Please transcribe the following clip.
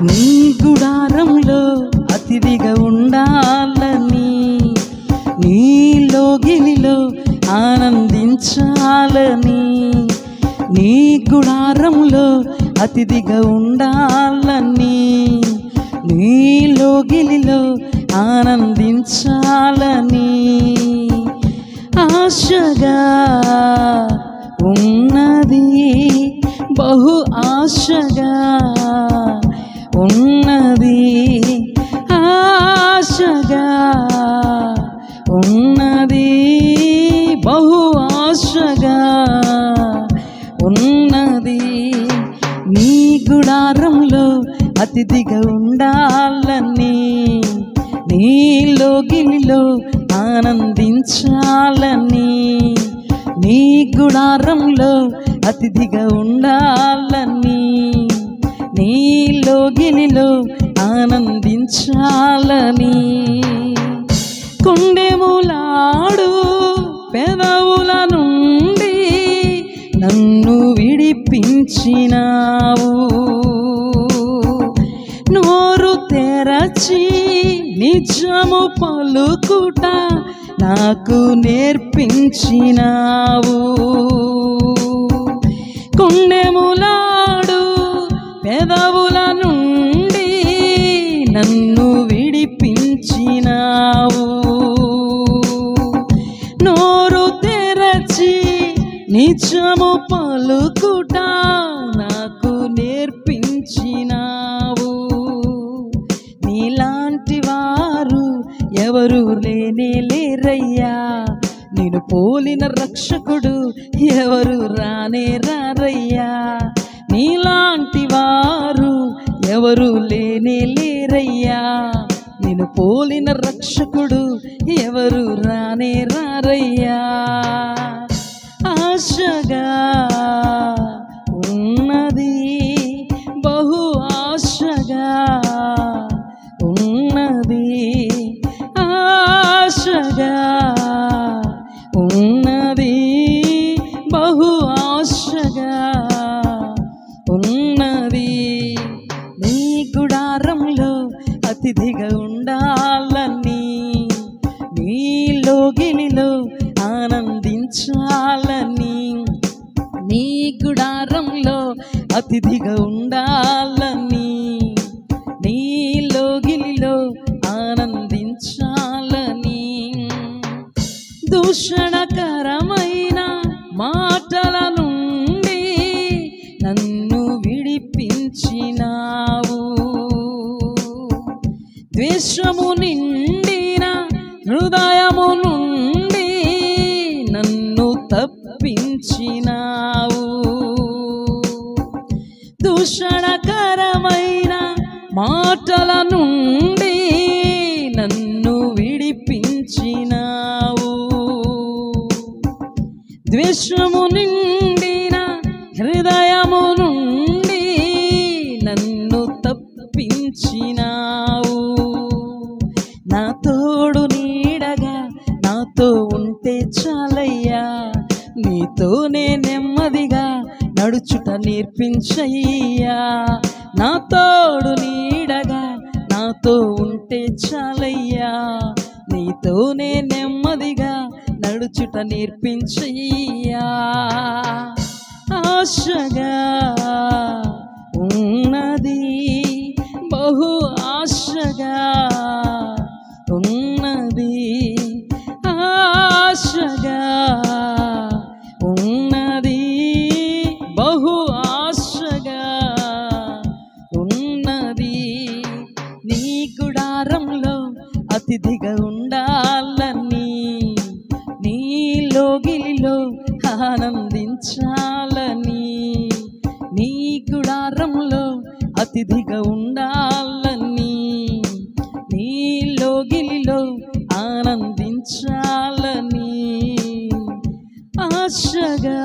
నీ గుడారంలో అతిథిగా ఉండాలని, నీ లోగిలిలో ఆనందించాలని, నీ గుడారంలో అతిథిగా ఉండాలని, నీ లోగిలిలో ఆనందించాలని ఆశగా ఉన్నది, బహు ఆశగా ఉన్నది, ఆశగా ఉన్నది, బహు ఆశగా ఉన్నది. నీ గుడారంలో అతిథిగా ఉండాలని, నీ లోగిలిలో ఆనందించాలని, నీ గుడారంలో అతిథిగా ఉండాలని, నీ లోగిలిలో ఆనందించాలని. కొండెములాడు పెదవుల నుండి నన్ను విడిపించినావు, నోరు తెరచి నిజము పలుకుట నాకు నేర్పించినావు. కొండెములాడు పెదవుల నుండి నన్ను విడిపించినావు, నోరు తెరచి నిజము పలుకుట నాకు నేర్పించినావు. నీలాంటి వారు ఎవరు లేనే లేరయ్యా, నేను పోలిన రక్షకుడు ఎవరు రానే రారయ్యా. నీలాంటి వారు ఎవరు లేనే లేరయ్యా, నేను పోలిన రక్షకుడు ఎవరు రానే రారయ్యా. ఆశగా ఉన్నది, బహు ఆశగా ఉన్నది, ఆశగా ఉన్నది, బహు ఆశగా ఉన్నది. నీ గుడారంలో అతిథిగా ఉండాలని, నీ లోగిలిలో ఆనందించాలని, నీ గుడారంలో అతిథిగా ఉండాలని, నీ లోగిలిలో ఆనందించాలని. దూషణకరమైన మాటల నుండి నన్ను విడిపించినావు, ద్వేషము నిండిన హృదయము నుండి నన్ను తప్పించినావు, దూషణకరమైన మాటల నుండి నన్ను విడిపించినావు, ద్వేషము నిండిన హృదయము నుండి నన్ను తప్పించినావు. నా తోడు నీడగా నాతో ఉంటే చాలయ్యా, నీతోనే నెమ్మదిగా నడుచుట నేర్పించయ్యా. నా తోడు నీడగా నాతో ఉంటే చాలయ్యా, నీతోనే నెమ్మదిగా నడుచుట నేర్పించయ్యా. ఆశగా ఉన్నది, బహు ఆశగా ఉన్నది, ఆశగా ఉన్నది, బహు ఆశగా ఉన్నది. నీ గుడారంలో అతిథిగా ఉండాలని, నీ లోగిలిలో ఆనందించాలని, నీ గుడారంలో అతిథిగా ఉండాలని, నీ లోగిలిలో ఆనందించాలని ఆశగా